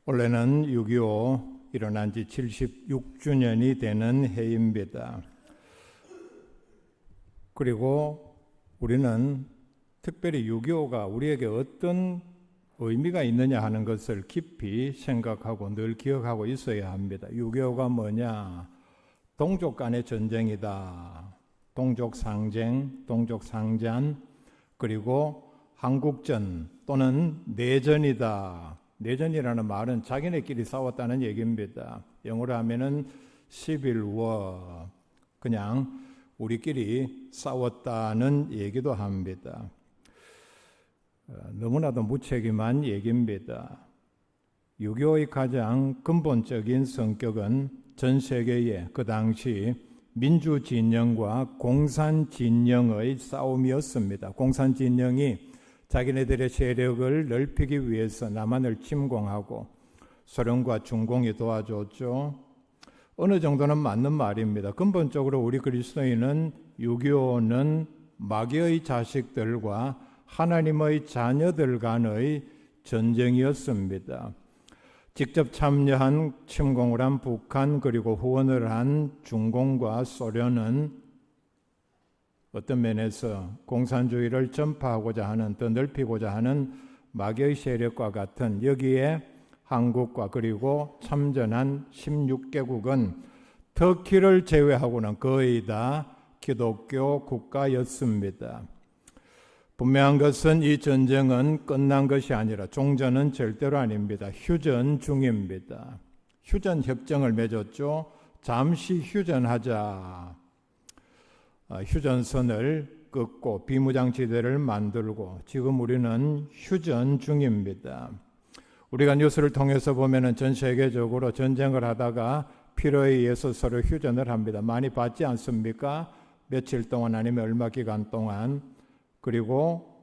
올해는 6.25 일어난 지 76주년이 되는 해입니다. 그리고 우리는 특별히 6.25가 우리에게 어떤 의미가 있느냐 하는 것을 깊이 생각하고 늘 기억하고 있어야 합니다. 6.25가 뭐냐? 동족 간의 전쟁이다. 동족 상쟁, 동족 상잔, 그리고 한국전 또는 내전이다. 내전이라는 말은 자기네끼리 싸웠다는 얘기입니다. 영어로 하면은 Civil War, 그냥 우리끼리 싸웠다는 얘기도 합니다. 너무나도 무책임한 얘기입니다. 6.25의 가장 근본적인 성격은 전 세계의 그 당시 민주진영과 공산진영의 싸움이었습니다. 공산진영이 자기네들의 세력을 넓히기 위해서 남한을 침공하고 소련과 중공이 도와줬죠. 어느 정도는 맞는 말입니다. 근본적으로 우리 그리스도인은 6.25는 마귀의 자식들과 하나님의 자녀들 간의 전쟁이었습니다. 직접 참여한 침공을 한 북한 그리고 후원을 한 중공과 소련은 어떤 면에서 공산주의를 전파하고자 하는, 더 넓히고자 하는 마귀의 세력과 같은, 여기에 한국과 그리고 참전한 16개국은 터키를 제외하고는 거의 다 기독교 국가였습니다. 분명한 것은 이 전쟁은 끝난 것이 아니라 종전은 절대로 아닙니다. 휴전 중입니다. 휴전 협정을 맺었죠. 잠시 휴전하자. 휴전선을 끊고 비무장지대를 만들고 지금 우리는 휴전 중입니다. 우리가 뉴스를 통해서 보면은 전 세계적으로 전쟁을 하다가 필요에 의해서 서로 휴전을 합니다. 많이 봤지 않습니까? 며칠 동안 아니면 얼마 기간 동안. 그리고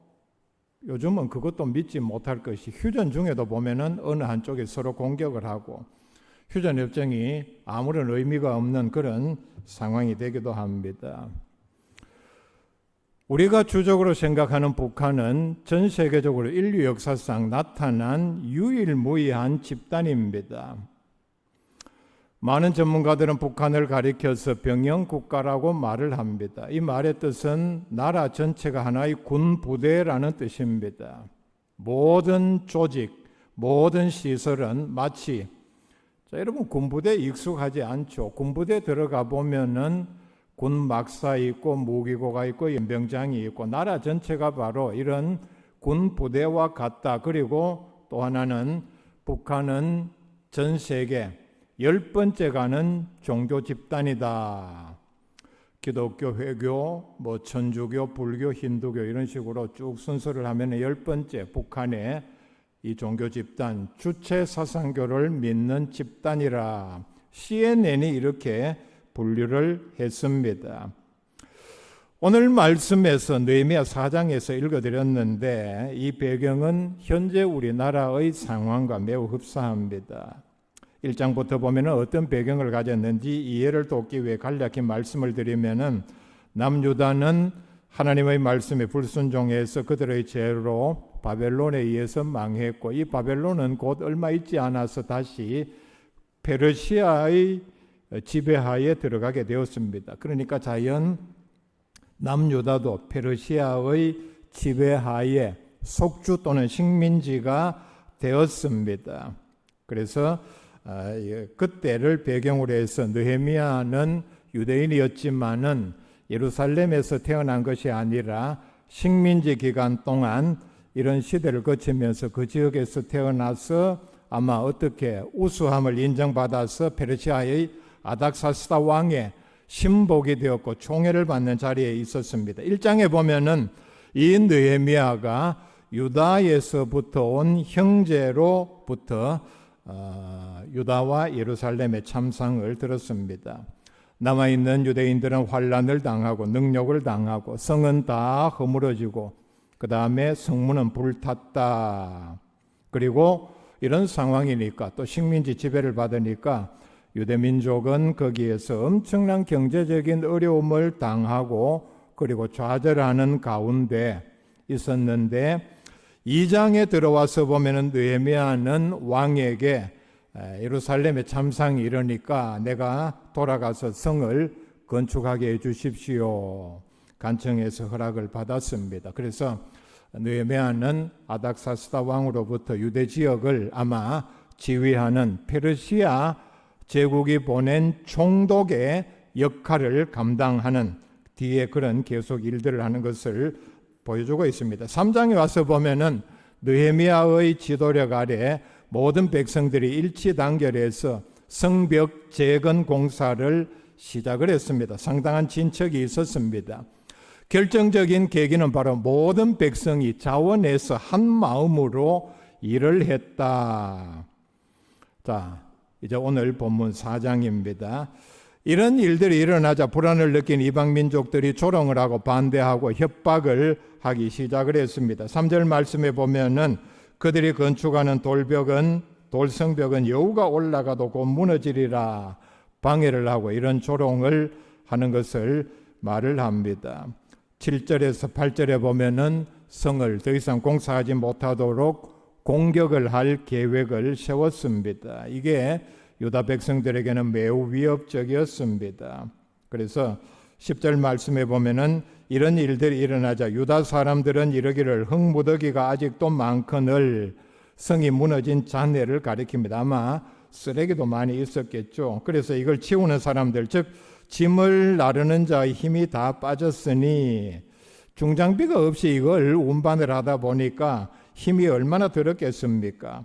요즘은 그것도 믿지 못할 것이 휴전 중에도 보면은 어느 한쪽이 서로 공격을 하고 휴전협정이 아무런 의미가 없는 그런 상황이 되기도 합니다. 우리가 주적으로 생각하는 북한은 전 세계적으로 인류 역사상 나타난 유일무이한 집단입니다. 많은 전문가들은 북한을 가리켜서 병영국가라고 말을 합니다. 이 말의 뜻은 나라 전체가 하나의 군부대라는 뜻입니다. 모든 조직, 모든 시설은 마치, 여러분 군부대에 익숙하지 않죠? 군부대에 들어가 보면은 군 막사 있고 무기고가 있고 연병장이 있고 나라 전체가 바로 이런 군부대와 같다. 그리고 또 하나는 북한은 전 세계 10번째 가는 종교 집단이다. 기독교, 회교, 천주교, 불교, 힌두교 이런 식으로 쭉 순서를 하면 10번째 북한의 이 종교 집단, 주체 사상교를 믿는 집단이라 CNN이 이렇게 분류를 했습니다. 오늘 말씀에서 느헤미야 4장에서 읽어드렸는데 이 배경은 현재 우리나라의 상황과 매우 흡사합니다. 1장부터 보면 어떤 배경을 가졌는지 이해를 돕기 위해 간략히 말씀을 드리면 남유다는 하나님의 말씀에 불순종해서 그들의 죄로 바벨론에 의해서 망했고 이 바벨론은 곧 얼마 있지 않아서 다시 페르시아의 지배하에 들어가게 되었습니다. 그러니까 자연 남유다도 페르시아의 지배하에 속주 또는 식민지가 되었습니다. 그래서 그때를 배경으로 해서 느헤미야는 유대인이었지만은 예루살렘에서 태어난 것이 아니라 식민지 기간 동안 이런 시대를 거치면서 그 지역에서 태어나서 아마 어떻게 우수함을 인정받아서 페르시아의 아닥사스다 왕의 신복이 되었고 총애를 받는 자리에 있었습니다. 1장에 보면은 이 느헤미야가 유다에서부터 온 형제로부터 유다와 예루살렘의 참상을 들었습니다. 남아있는 유대인들은 환란을 당하고 능욕을 당하고 성은 다 허물어지고 그 다음에 성문은 불탔다. 그리고 이런 상황이니까 또 식민지 지배를 받으니까 유대민족은 거기에서 엄청난 경제적인 어려움을 당하고 그리고 좌절하는 가운데 있었는데 2장에 들어와서 보면은 느헤미야는 왕에게 예루살렘에 참상이 이러니까 내가 돌아가서 성을 건축하게 해주십시오. 간청해서 허락을 받았습니다. 그래서 느헤미야는 아닥사스다 왕으로부터 유대 지역을 아마 지휘하는 페르시아 제국이 보낸 총독의 역할을 감당하는 뒤에 그런 계속 일들을 하는 것을 보여주고 있습니다. 3장에 와서 보면은 느헤미야의 지도력 아래 모든 백성들이 일치단결해서 성벽 재건 공사를 시작을 했습니다. 상당한 진척이 있었습니다. 결정적인 계기는 바로 모든 백성이 자원해서 한 마음으로 일을 했다. 자, 이제 오늘 본문 4장입니다. 이런 일들이 일어나자 불안을 느낀 이방 민족들이 조롱을 하고 반대하고 협박을 하기 시작을 했습니다. 3절 말씀에 보면은 그들이 건축하는 돌성벽은 여우가 올라가도 곧 무너지리라 방해를 하고 이런 조롱을 하는 것을 말을 합니다. 7절에서 8절에 보면은 성을 더 이상 공사하지 못하도록 공격을 할 계획을 세웠습니다. 이게 유다 백성들에게는 매우 위협적이었습니다. 그래서 10절 말씀에 보면은 이런 일들이 일어나자 유다 사람들은 이러기를 흙무더기가 아직도 많거늘 성이 무너진 잔해를 가리킵니다. 아마 쓰레기도 많이 있었겠죠. 그래서 이걸 치우는 사람들, 즉 짐을 나르는 자의 힘이 다 빠졌으니 중장비가 없이 이걸 운반을 하다 보니까 힘이 얼마나 들었겠습니까?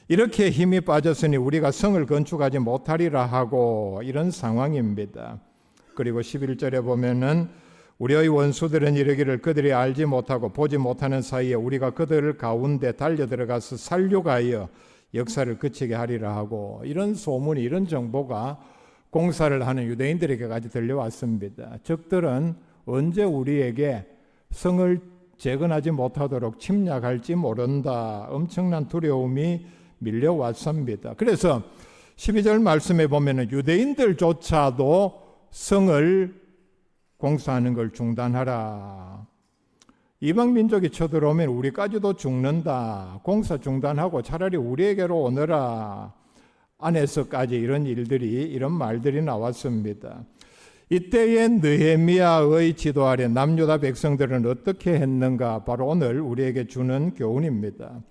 이렇게 힘이 빠졌으니 우리가 성을 건축하지 못하리라 하고 이런 상황입니다. 그리고 11절에 보면은 우리의 원수들은 이르기를 그들이 알지 못하고 보지 못하는 사이에 우리가 그들 가운데 달려들어가서 살육하여 역사를 그치게 하리라 하고 이런 소문이 이런 정보가 공사를 하는 유대인들에게까지 들려왔습니다. 적들은 언제 우리에게 성을 재건하지 못하도록 침략할지 모른다. 엄청난 두려움이 밀려왔습니다. 그래서 12절 말씀에 보면 유대인들조차도 성을 공사하는 걸 중단하라. 이방 민족이 쳐들어오면 우리까지도 죽는다. 공사 중단하고 차라리 우리에게로 오너라. 안에서까지 이런 말들이 나왔습니다. 이때의 느헤미야의 지도 아래 남유다 백성들은 어떻게 했는가? 바로 오늘 우리에게 주는 교훈입니다.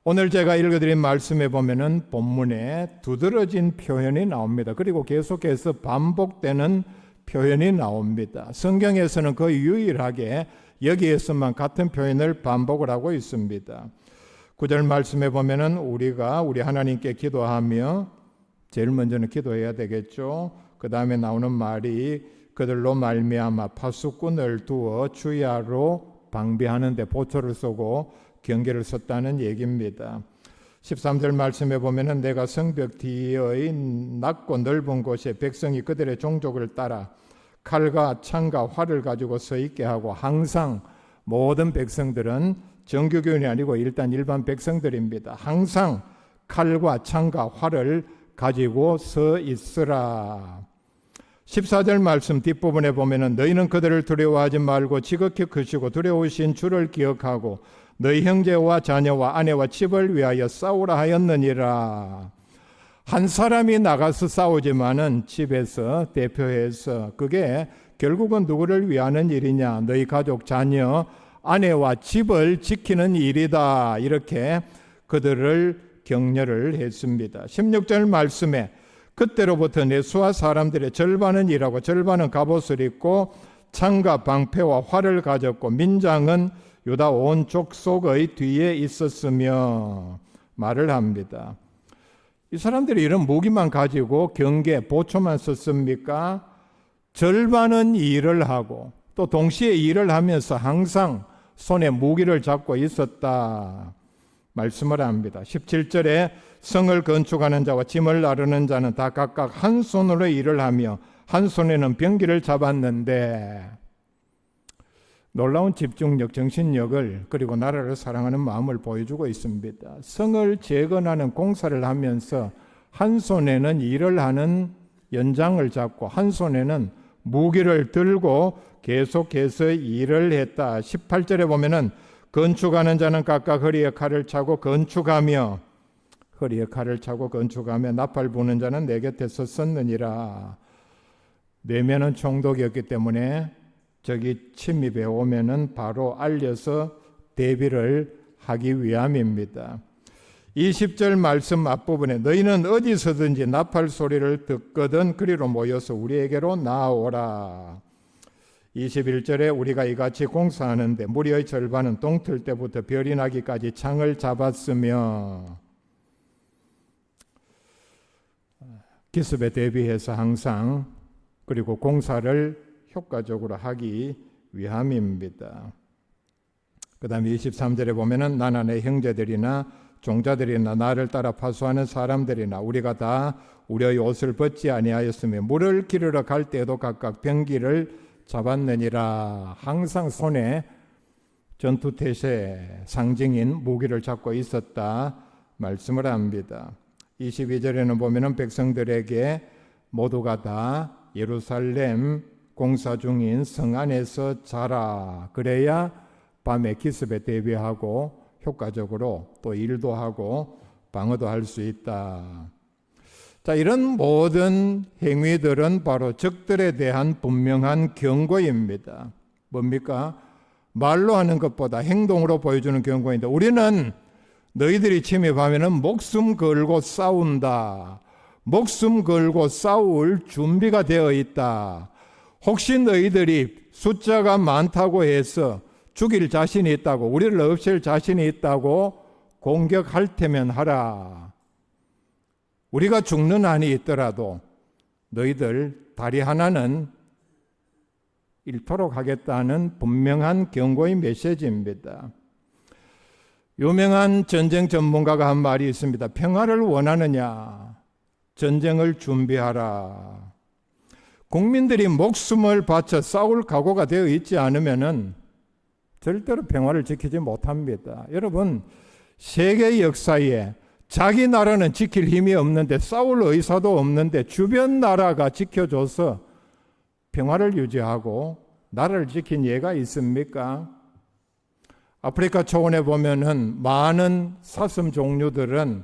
오늘 제가 읽어드린 말씀에 보면은 본문에 두드러진 표현이 나옵니다. 그리고 계속해서 반복되는 표현이 나옵니다. 성경에서는 거의 유일하게 여기에서만 같은 표현을 반복을 하고 있습니다. 9절 말씀에 보면은 우리 하나님께 기도하며 제일 먼저는 기도해야 되겠죠. 그 다음에 나오는 말이 그들로 말미암아 파수꾼을 두어 주야로 방비하는 데 보초를 쏘고 경계를 섰다는 얘기입니다. 13절 말씀에 보면은 내가 성벽 뒤의 낮고 넓은 곳에 백성이 그들의 종족을 따라 칼과 창과 활을 가지고 서 있게 하고 항상 모든 백성들은 정규교인이 아니고 일반 백성들입니다. 항상 칼과 창과 활을 가지고 서 있으라. 14절 말씀 뒷부분에 보면은 너희는 그들을 두려워하지 말고 지극히 크시고 두려우신 주를 기억하고 너희 형제와 자녀와 아내와 집을 위하여 싸우라 하였느니라. 한 사람이 나가서 싸우지만은 집에서 대표해서 그게 결국은 누구를 위하는 일이냐? 너희 가족, 자녀, 아내와 집을 지키는 일이다. 이렇게 그들을 격려를 했습니다. 16절 말씀에 그때로부터 내수와 사람들의 절반은 일하고 절반은 갑옷을 입고 창과 방패와 활을 가졌고 민장은 유다 온 족속의 뒤에 있었으며 말을 합니다. 이 사람들이 이런 무기만 가지고 경계, 보초만 썼습니까? 절반은 일을 하고 또 동시에 일을 하면서 항상 손에 무기를 잡고 있었다 말씀을 합니다. 17절에 성을 건축하는 자와 짐을 나르는 자는 다 각각 한 손으로 일을 하며 한 손에는 병기를 잡았는데 놀라운 집중력, 정신력을 그리고 나라를 사랑하는 마음을 보여주고 있습니다. 성을 재건하는 공사를 하면서 한 손에는 일을 하는 연장을 잡고 한 손에는 무기를 들고 계속해서 일을 했다. 18절에 보면은 건축하는 자는 각각 허리에 칼을 차고 건축하며 허리에 칼을 차고 건축하며 나팔 부는 자는 내 곁에 섰었느니라. 내면은 총독이었기 때문에 저기 침입해 오면은 바로 알려서 대비를 하기 위함입니다. 20절 말씀 앞부분에 너희는 어디서든지 나팔 소리를 듣거든 그리로 모여서 우리에게로 나오라. 21절에 우리가 이같이 공사하는데 무리의 절반은 동틀 때부터 별이 나기까지 창을 잡았으며, 기습에 대비해서 항상 그리고 공사를 효과적으로 하기 위함입니다. 그 다음에 23절에 보면은 나나 내 형제들이나 종자들이나 나를 따라 파수하는 사람들이나 우리가 다 우리의 옷을 벗지 아니하였으며 물을 기르러 갈 때에도 각각 병기를 잡았느니라. 항상 손에 전투태세 상징인 무기를 잡고 있었다 말씀을 합니다. 22절에는 보면은 백성들에게 모두가 다 예루살렘 공사 중인 성 안에서 자라. 그래야 밤에 기습에 대비하고 효과적으로 또 일도 하고 방어도 할 수 있다. 자, 이런 모든 행위들은 바로 적들에 대한 분명한 경고입니다. 뭡니까? 말로 하는 것보다 행동으로 보여주는 경고인데, 우리는 너희들이 침입하면은 목숨 걸고 싸운다. 목숨 걸고 싸울 준비가 되어 있다. 혹시 너희들이 숫자가 많다고 해서 죽일 자신이 있다고, 우리를 없앨 자신이 있다고 공격할 테면 하라. 우리가 죽는 한이 있더라도 너희들 다리 하나는 잃도록 하겠다는 분명한 경고의 메시지입니다. 유명한 전쟁 전문가가 한 말이 있습니다. 평화를 원하느냐? 전쟁을 준비하라. 국민들이 목숨을 바쳐 싸울 각오가 되어 있지 않으면은 절대로 평화를 지키지 못합니다. 여러분, 세계 역사에 자기 나라는 지킬 힘이 없는데, 싸울 의사도 없는데 주변 나라가 지켜줘서 평화를 유지하고 나라를 지킨 예가 있습니까? 아프리카 초원에 보면은 많은 사슴 종류들은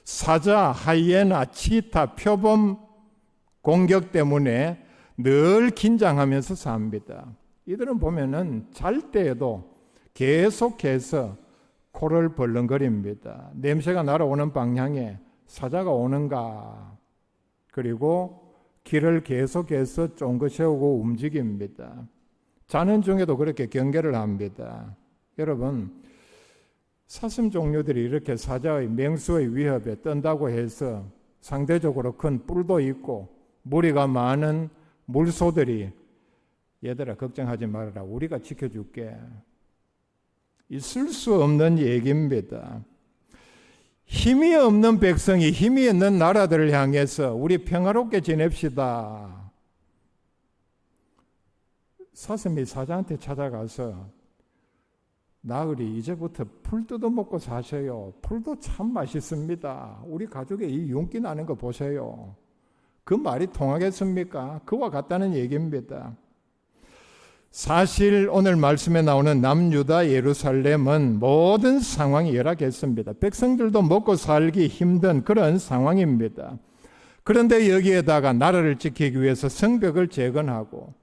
사자, 하이에나, 치타, 표범 공격 때문에 늘 긴장하면서 삽니다. 이들은 보면은 잘 때에도 계속해서 코를 벌렁거립니다. 냄새가 날아오는 방향에 사자가 오는가, 그리고 길을 계속해서 쫑긋 세우고 움직입니다. 자는 중에도 그렇게 경계를 합니다. 여러분, 사슴 종류들이 이렇게 사자의 맹수의 위협에 떤다고 해서 상대적으로 큰 뿔도 있고 무리가 많은 물소들이 얘들아 걱정하지 말아라, 우리가 지켜줄게, 있을 수 없는 얘기입니다. 힘이 없는 백성이 힘이 있는 나라들을 향해서 우리 평화롭게 지냅시다. 사슴이 사자한테 찾아가서 나으리 이제부터 풀 뜯어먹고 사세요. 풀도 참 맛있습니다. 우리 가족의 이 윤기 나는 거 보세요. 그 말이 통하겠습니까? 그와 같다는 얘기입니다. 사실 오늘 말씀에 나오는 남유다 예루살렘은 모든 상황이 열악했습니다. 백성들도 먹고 살기 힘든 그런 상황입니다. 그런데 여기에다가 나라를 지키기 위해서 성벽을 재건하고,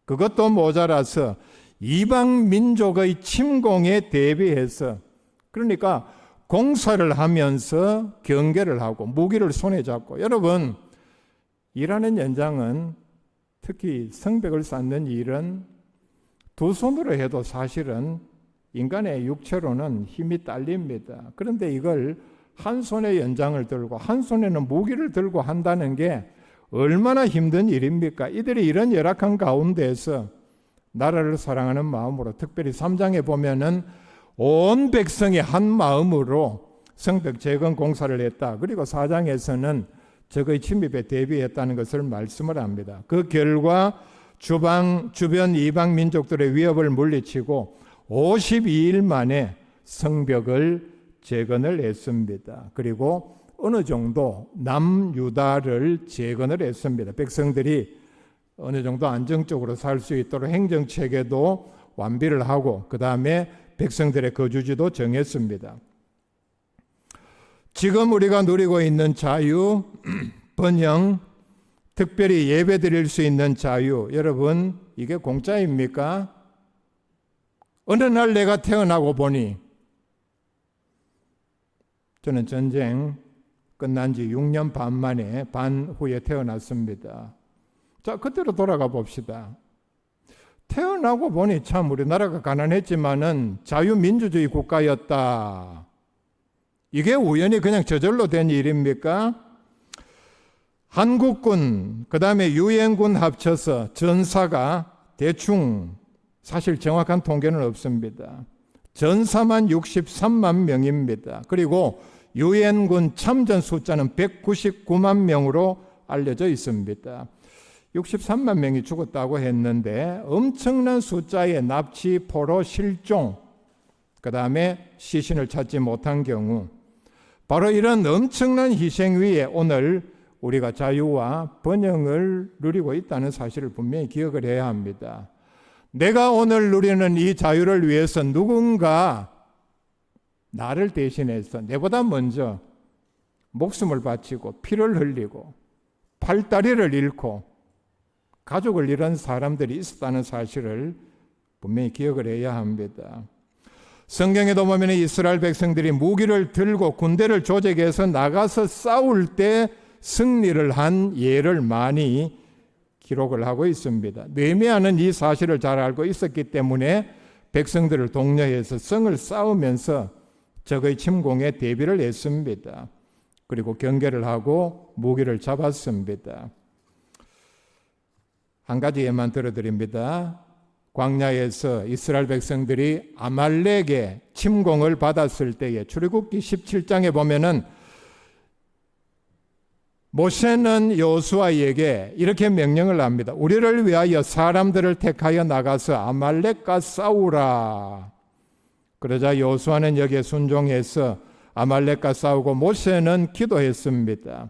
그것도 모자라서 이방 민족의 침공에 대비해서, 그러니까 공사를 하면서 경계를 하고 무기를 손에 잡고, 여러분, 일하는 현장은 특히 성벽을 쌓는 일은 두 손으로 해도 사실은 인간의 육체로는 힘이 딸립니다. 그런데 이걸 한 손에 연장을 들고 한 손에는 무기를 들고 한다는 게 얼마나 힘든 일입니까? 이들이 이런 열악한 가운데에서 나라를 사랑하는 마음으로, 특별히 3장에 보면은 온 백성이 한 마음으로 성벽 재건 공사를 했다. 그리고 4장에서는 적의 침입에 대비했다는 것을 말씀을 합니다. 그 결과 주변 이방 민족들의 위협을 물리치고 52일 만에 성벽을 재건을 했습니다. 그리고 어느 정도 남유다를 재건을 했습니다. 백성들이 어느 정도 안정적으로 살 수 있도록 행정체계도 완비를 하고, 그 다음에 백성들의 거주지도 정했습니다. 지금 우리가 누리고 있는 자유, 번영, 특별히 예배 드릴 수 있는 자유, 여러분 이게 공짜입니까? 어느 날 내가 태어나고 보니 저는 전쟁 끝난 지 6년 반 만에 반 후에 태어났습니다. 자, 그때로 돌아가 봅시다. 태어나고 보니 참 우리나라가 가난했지만은 자유민주주의 국가였다. 이게 우연히 그냥 저절로 된 일입니까? 한국군, 그 다음에 유엔군 합쳐서 전사가 대충 사실 정확한 통계는 없습니다. 전사만 63만 명입니다. 그리고 유엔군 참전 숫자는 199만 명으로 알려져 있습니다. 63만 명이 죽었다고 했는데 엄청난 숫자의 납치, 포로, 실종, 그 다음에 시신을 찾지 못한 경우, 바로 이런 엄청난 희생 위에 오늘 우리가 자유와 번영을 누리고 있다는 사실을 분명히 기억을 해야 합니다. 내가 오늘 누리는 이 자유를 위해서 누군가 나를 대신해서 내보다 먼저 목숨을 바치고 피를 흘리고 팔다리를 잃고 가족을 잃은 사람들이 있었다는 사실을 분명히 기억을 해야 합니다. 성경에도 보면 이스라엘 백성들이 무기를 들고 군대를 조직해서 나가서 싸울 때 승리를 한 예를 많이 기록을 하고 있습니다. 느헤미야는 이 사실을 잘 알고 있었기 때문에 백성들을 독려해서 성을 쌓으면서 적의 침공에 대비를 했습니다. 그리고 경계를 하고 무기를 잡았습니다. 한 가지 예만 들어드립니다. 광야에서 이스라엘 백성들이 아말렉의 침공을 받았을 때에 출애굽기 17장에 보면은 모세는 여호수아에게 이렇게 명령을 합니다. 우리를 위하여 사람들을 택하여 나가서 아말렉과 싸우라. 그러자 여호수아는 여기에 순종해서 아말렉과 싸우고 모세는 기도했습니다.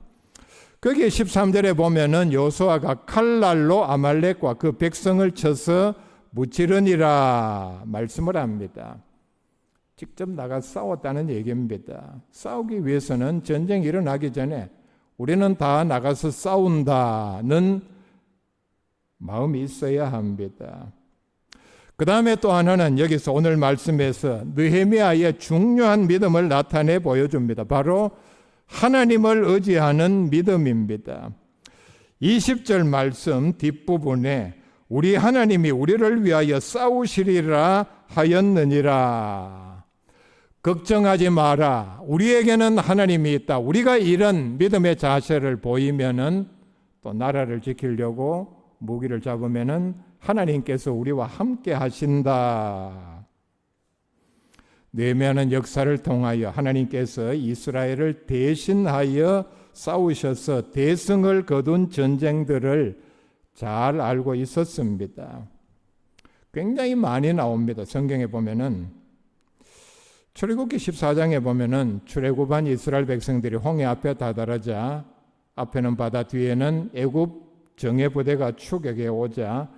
거기에 13절에 보면은 여호수아가 칼날로 아말렉과 그 백성을 쳐서 무찌르니라 말씀을 합니다. 직접 나가 싸웠다는 얘기입니다. 싸우기 위해서는 전쟁이 일어나기 전에 우리는 다 나가서 싸운다는 마음이 있어야 합니다. 그 다음에 또 하나는 여기서 오늘 말씀에서 느헤미야의 중요한 믿음을 나타내 보여줍니다. 바로 하나님을 의지하는 믿음입니다. 20절 말씀 뒷부분에 우리 하나님이 우리를 위하여 싸우시리라 하였느니라. 걱정하지 마라. 우리에게는 하나님이 있다. 우리가 이런 믿음의 자세를 보이면은 또 나라를 지키려고 무기를 잡으면은 하나님께서 우리와 함께 하신다. 느헤미야는 역사를 통하여 하나님께서 이스라엘을 대신하여 싸우셔서 대승을 거둔 전쟁들을 잘 알고 있었습니다. 굉장히 많이 나옵니다. 성경에 보면은 출애굽기 14장에 보면은 출애굽한 이스라엘 백성들이 홍해 앞에 다다르자 앞에는 바다 뒤에는 애굽 정예 부대가 추격해 오자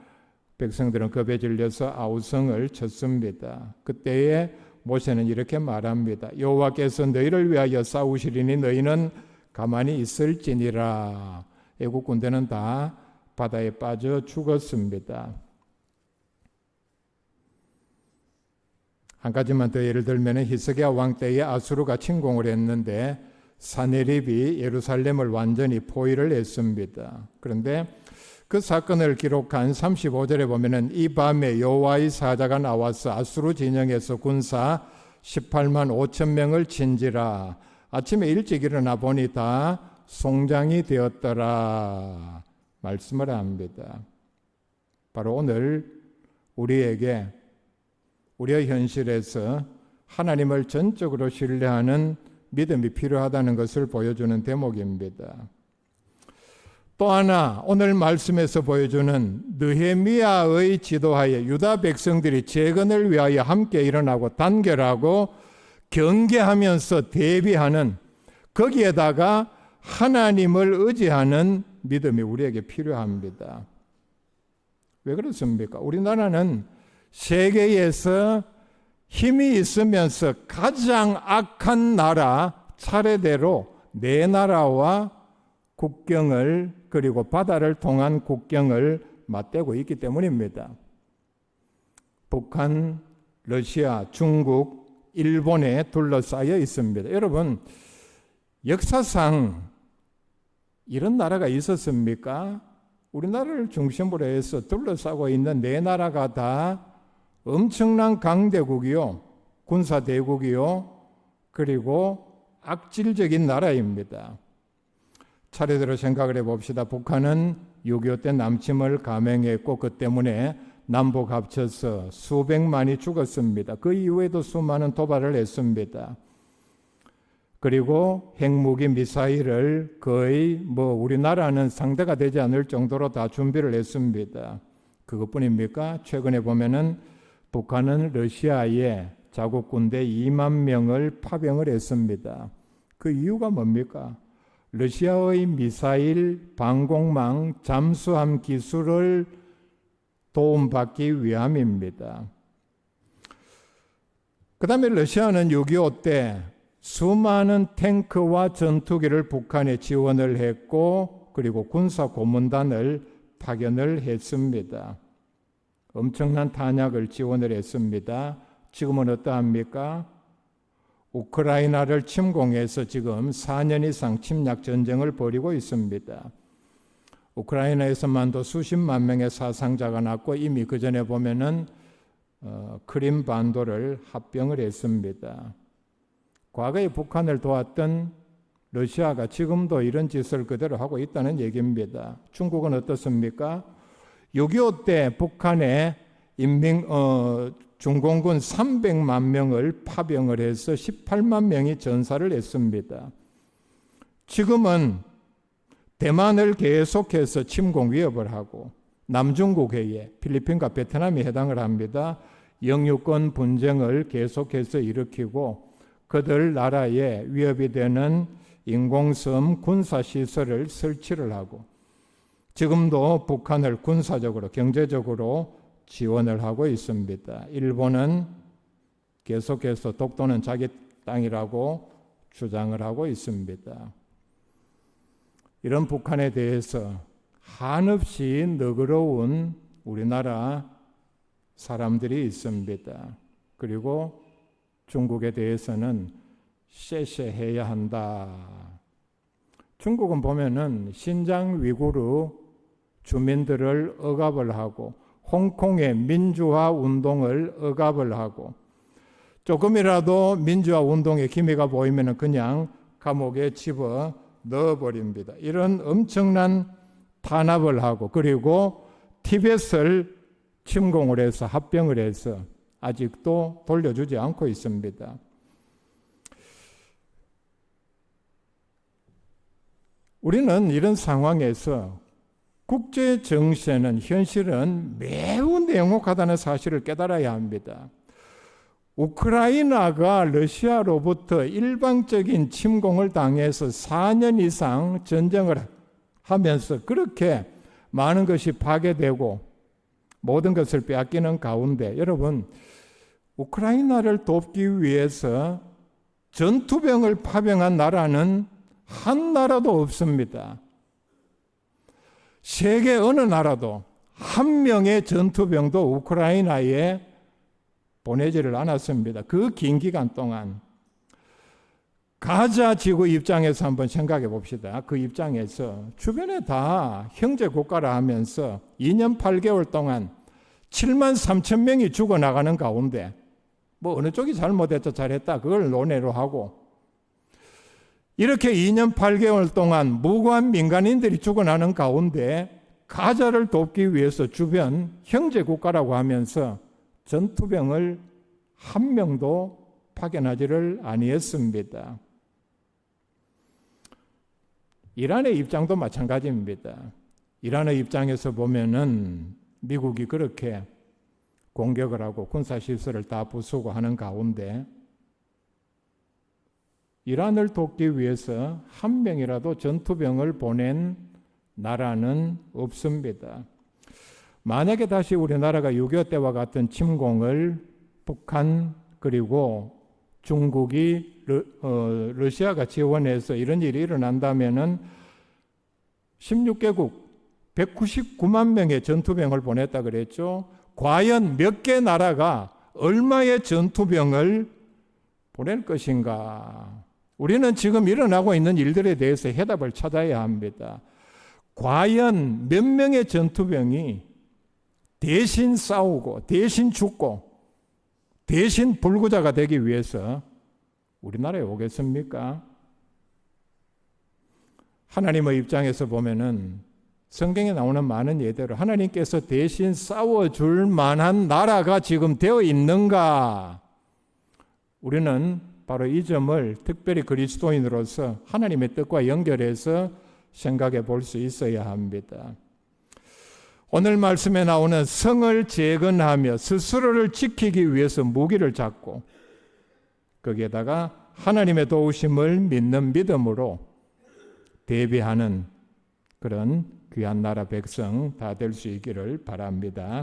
백성들은 겁에 질려서 아우성을 쳤습니다. 그때에 모세는 이렇게 말합니다. 여호와께서 너희를 위하여 싸우시리니 너희는 가만히 있을지니라. 애국 군대는 다 바다에 빠져 죽었습니다. 한 가지만 더 예를 들면 히스기야 왕 때에 아수르가 침공을 했는데 사네립이 예루살렘을 완전히 포위를 했습니다. 그런데 그 사건을 기록한 35절에 보면은 이 밤에 여호와의 사자가 나와서 아수르 진영에서 군사 18만 5천 명을 친지라. 아침에 일찍 일어나 보니 다 송장이 되었더라 말씀을 합니다. 바로 오늘 우리에게 우리의 현실에서 하나님을 전적으로 신뢰하는 믿음이 필요하다는 것을 보여주는 대목입니다. 또 하나 오늘 말씀에서 보여주는 느헤미야의 지도하에 유다 백성들이 재건을 위하여 함께 일어나고 단결하고 경계하면서 대비하는, 거기에다가 하나님을 의지하는 믿음이 우리에게 필요합니다. 왜 그렇습니까? 우리나라는 세계에서 힘이 있으면서 가장 악한 나라 차례대로 네 나라와 국경을 그리고 바다를 통한 국경을 맞대고 있기 때문입니다. 북한, 러시아, 중국, 일본에 둘러싸여 있습니다. 여러분, 역사상 이런 나라가 있었습니까? 우리나라를 중심으로 해서 둘러싸고 있는 네 나라가 다 엄청난 강대국이요, 군사대국이요, 그리고 악질적인 나라입니다. 차례대로 생각을 해봅시다. 북한은 6.25 때 남침을 감행했고 그 때문에 남북 합쳐서 수백만이 죽었습니다. 그 이후에도 수많은 도발을 했습니다. 그리고 핵무기 미사일을 거의 우리나라는 상대가 되지 않을 정도로 다 준비를 했습니다. 그것뿐입니까? 최근에 보면은 북한은 러시아에 자국 군대 2만 명을 파병을 했습니다. 그 이유가 뭡니까? 러시아의 미사일, 방공망, 잠수함 기술을 도움받기 위함입니다. 그 다음에 러시아는 6.25 때 수많은 탱크와 전투기를 북한에 지원을 했고 그리고 군사 고문단을 파견을 했습니다. 엄청난 탄약을 지원을 했습니다. 지금은 어떠합니까? 우크라이나를 침공해서 지금 4년 이상 침략 전쟁을 벌이고 있습니다. 우크라이나에서만도 수십만 명의 사상자가 났고 이미 그 전에 보면은 크림 반도를 합병을 했습니다. 과거에 북한을 도왔던 러시아가 지금도 이런 짓을 그대로 하고 있다는 얘기입니다. 중국은 어떻습니까? 6.25 때 북한에 중공군 300만 명을 파병을 해서 18만 명이 전사를 했습니다. 지금은 대만을 계속해서 침공 위협을 하고 남중국해에 필리핀과 베트남이 해당을 합니다. 영유권 분쟁을 계속해서 일으키고 그들 나라에 위협이 되는 인공섬 군사시설을 설치를 하고 지금도 북한을 군사적으로 경제적으로 지원을 하고 있습니다. 일본은 계속해서 독도는 자기 땅이라고 주장을 하고 있습니다. 이런 북한에 대해서 한없이 너그러운 우리나라 사람들이 있습니다. 그리고 중국에 대해서는 쎄쎄해야 한다. 중국은 보면은 신장 위구르 주민들을 억압을 하고 홍콩의 민주화 운동을 억압을 하고 조금이라도 민주화 운동에 기미가 보이면 그냥 감옥에 집어 넣어버립니다. 이런 엄청난 탄압을 하고 그리고 티벳을 침공을 해서 합병을 해서 아직도 돌려주지 않고 있습니다. 우리는 이런 상황에서 국제 정세는 현실은 매우 냉혹하다는 사실을 깨달아야 합니다. 우크라이나가 러시아로부터 일방적인 침공을 당해서 4년 이상 전쟁을 하면서 그렇게 많은 것이 파괴되고 모든 것을 빼앗기는 가운데 여러분 우크라이나를 돕기 위해서 전투병을 파병한 나라는 한 나라도 없습니다. 세계 어느 나라도 한 명의 전투병도 우크라이나에 보내지를 않았습니다. 그 긴 기간 동안 가자 지구 입장에서 한번 생각해 봅시다. 그 입장에서 주변에 다 형제 국가라 하면서 2년 8개월 동안 7만 3천 명이 죽어나가는 가운데 어느 쪽이 잘못했다 잘했다 그걸 논외로 하고 이렇게 2년 8개월 동안 무고한 민간인들이 죽어나는 가운데 가자를 돕기 위해서 주변 형제 국가라고 하면서 전투병을 한 명도 파견하지를 아니했습니다. 이란의 입장도 마찬가지입니다. 이란의 입장에서 보면은 미국이 그렇게 공격을 하고 군사시설을 다 부수고 하는 가운데 이란을 돕기 위해서 한 명이라도 전투병을 보낸 나라는 없습니다. 만약에 다시 우리나라가 6.25 때와 같은 침공을 북한 그리고 중국이 러시아가 지원해서 이런 일이 일어난다면은 16개국 199만 명의 전투병을 보냈다 그랬죠. 과연 몇 개 나라가 얼마의 전투병을 보낼 것인가? 우리는 지금 일어나고 있는 일들에 대해서 해답을 찾아야 합니다. 과연 몇 명의 전투병이 대신 싸우고 대신 죽고 대신 불구자가 되기 위해서 우리나라에 오겠습니까? 하나님의 입장에서 보면은 성경에 나오는 많은 예대로 하나님께서 대신 싸워줄 만한 나라가 지금 되어 있는가? 우리는 바로 이 점을 특별히 그리스도인으로서 하나님의 뜻과 연결해서 생각해 볼 수 있어야 합니다. 오늘 말씀에 나오는 성을 재건하며 스스로를 지키기 위해서 무기를 잡고 거기에다가 하나님의 도우심을 믿는 믿음으로 대비하는 그런 귀한 나라 백성 다 될 수 있기를 바랍니다.